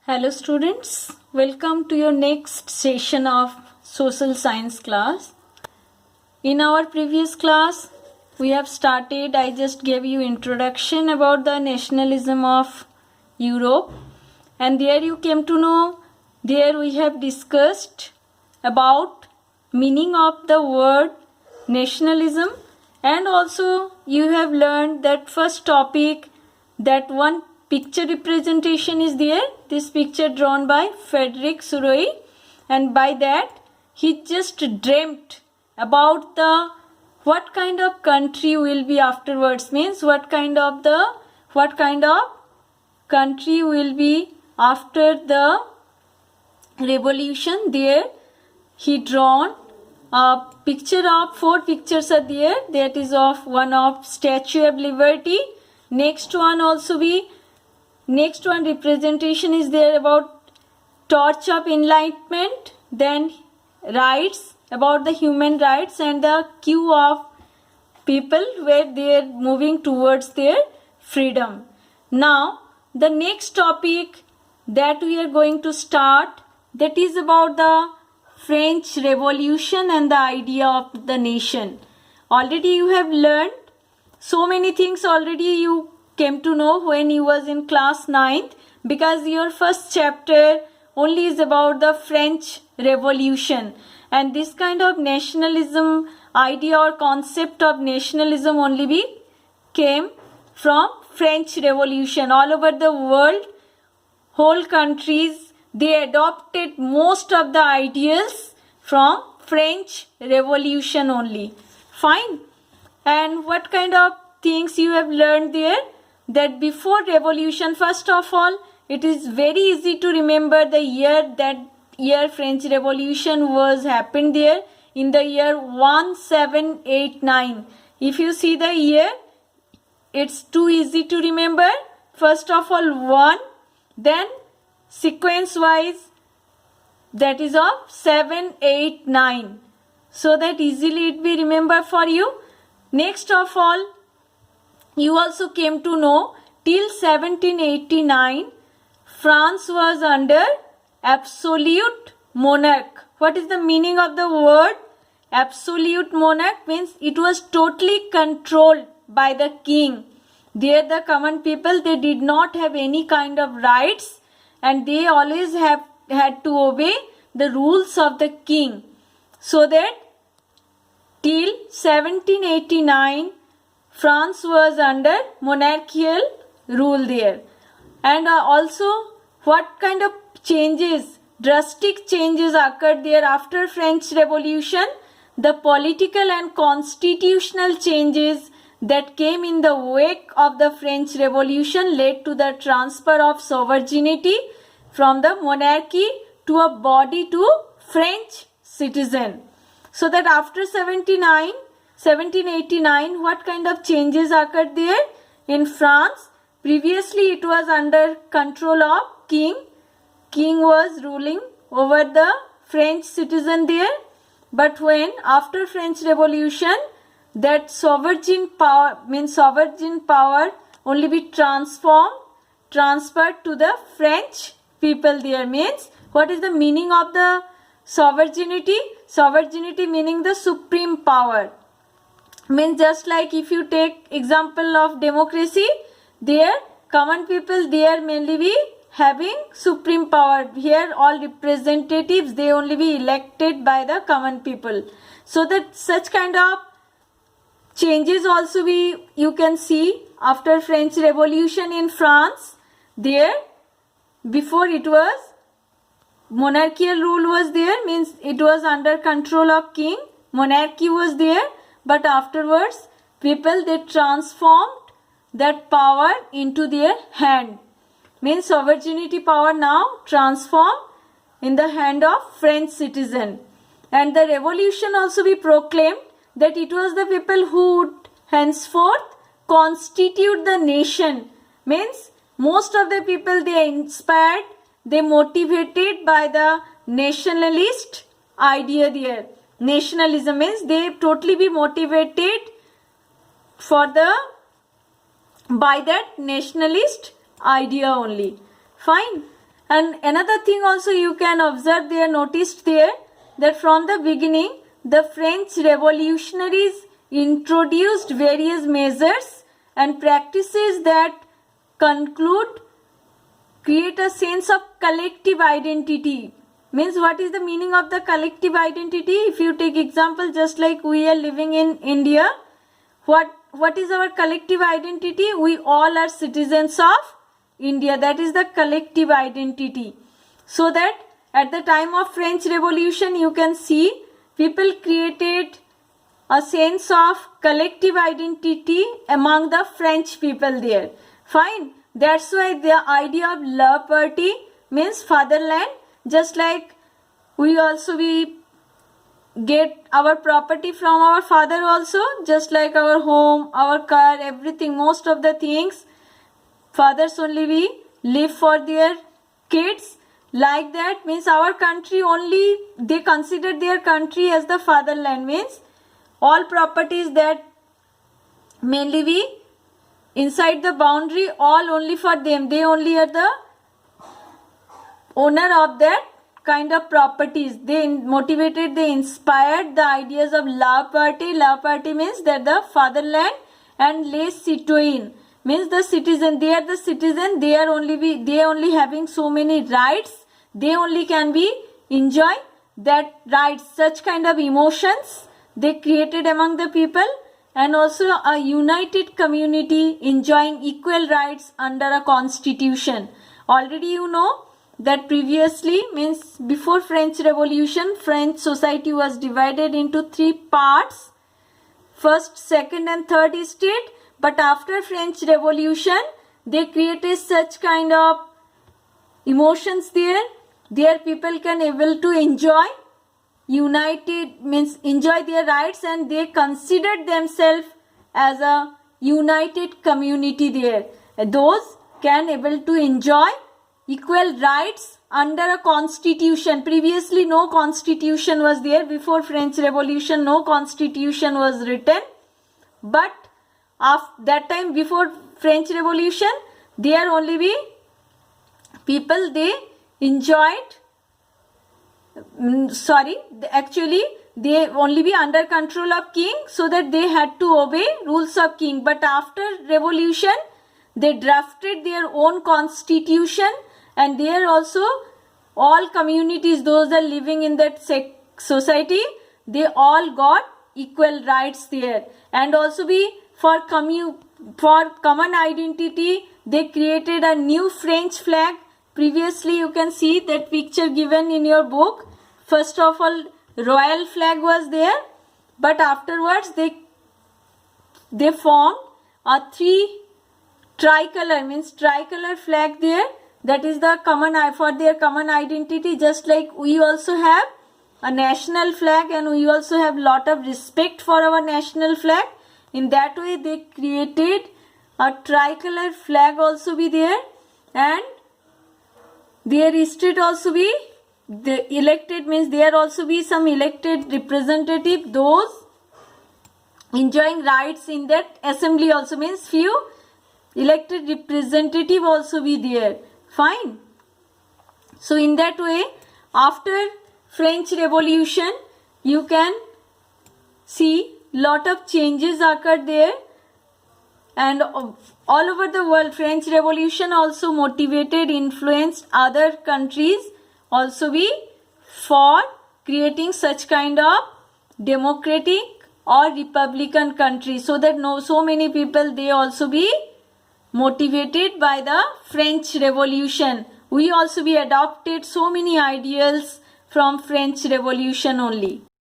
Hello students, welcome to your next session of social science class. In our previous class, we have started, I just gave you introduction about the nationalism of Europe, and there you came to know, there we have discussed about meaning of the word nationalism, and also you have learned that first topic, that one picture representation is there. This picture drawn by Frederick Suroy, and by that he just dreamt about the what kind of country will be afterwards, means what kind of country will be after the revolution. There he drawn a picture of 4 pictures are there, that is of one of Statue of Liberty. Next one representation is there about Torch of Enlightenment, then rights, about the human rights, and the queue of people where they are moving towards their freedom. Now the next topic that we are going to start, that is about the French Revolution and the idea of the nation. Already you have learned so many things, already you came to know when you was in class 9th, because your first chapter only is about the French Revolution, and this kind of nationalism idea or concept of nationalism only came from French Revolution. All over the world, whole countries, they adopted most of the ideas from French Revolution only. Fine. And what kind of things you have learned there? That before revolution, first of all, it is very easy to remember the year, that year French Revolution was happened there in the year 1789. If you see the year, it's too easy to remember. First of all 1, then sequence wise, that is of 7, 8, 9, so that easily it be remember for you. Next of all, you also came to know till 1789 France was under absolute monarch. What is the meaning of the word absolute monarch? Means it was totally controlled by the king. There the common people, they did not have any kind of rights, and they always had to obey the rules of the king. So that till 1789 France was under monarchical rule there. And also what kind of changes, drastic changes occurred there after French Revolution? The political and constitutional changes that came in the wake of the French Revolution led to the transfer of sovereignty from the monarchy to a body to French citizen. So that after 1789, what kind of changes occurred there in France? Previously it was under control of king. King was ruling over the French citizen there. But when after French Revolution, that sovereign power only be transferred to the French people there. Means what is the meaning of the sovereignty? Sovereignty meaning the supreme power. Means just like if you take example of democracy, there common people, they are mainly be having supreme power. Here all representatives, they only be elected by the common people. So that such kind of changes also you can see after French Revolution in France. There before it was monarchical rule was there, means it was under control of king, monarchy was there, but afterwards people, they transformed that power into their hand. Means sovereignty power now transformed in the hand of French citizen. And the revolution also be proclaimed that it was the people who would henceforth constitute the nation. Means most of the people, they are inspired, they motivated by the nationalist idea there. Nationalism means they totally be motivated by that nationalist idea only. Fine. And another thing also you can observe there, noticed there, that from the beginning the French revolutionaries introduced various measures and practices that create a sense of collective identity. Means, what is the meaning of the collective identity? If you take example, just like we are living in India, what is our collective identity? We all are citizens of India. That is the collective identity. So that at the time of French Revolution, you can see people created a sense of collective identity among the French people there. Fine. That's why the idea of la patrie means fatherland. Just like we get our property from our father also, just like our home, our car, everything, most of the things, fathers only we live for their kids. Like that means our country only, they consider their country as the fatherland. Means all properties that mainly we inside the boundary, all only for them. They only are the owner of that kind of properties. They motivated, they inspired the ideas of la patrie. La patrie means that the fatherland, and les citoyens means the citizen. They are the citizen. They only having so many rights. They only can be enjoy that rights. Such kind of emotions they created among the people, and also a united community enjoying equal rights under a constitution. Already you know that previously, means before French Revolution, French society was divided into 3 parts, first, second and third estate. But after French Revolution, they created such kind of emotions there. There people can able to enjoy united, means enjoy their rights, and they considered themselves as a united community there. Those can able to enjoy equal rights under a constitution. Previously no constitution was there. Before French Revolution no constitution was written. But after that time, before French Revolution, there only be people, they enjoyed, actually they only be under control of king, so that they had to obey rules of king. But after revolution, they drafted their own constitution, and there also all communities, those that are living in that society, they all got equal rights there. And also for common identity, they created a new French flag. Previously you can see that picture given in your book. First of all, royal flag was there, but afterwards they formed a 3 tricolor, means tricolor flag there. That is the for their common identity. Just like we also have a national flag, and we also have lot of respect for our national flag. In that way they created a tricolor flag also be there, and their state also be the elected, means there also be some elected representative, those enjoying rights in that assembly also, means few elected representative also be there. Fine. So in that way, after French Revolution, you can see lot of changes occurred there, and all over the world French Revolution also motivated, influenced other countries also be for creating such kind of democratic or republican country, so that so many people, they also be motivated by the French Revolution. We also be adopted so many ideals from French Revolution only.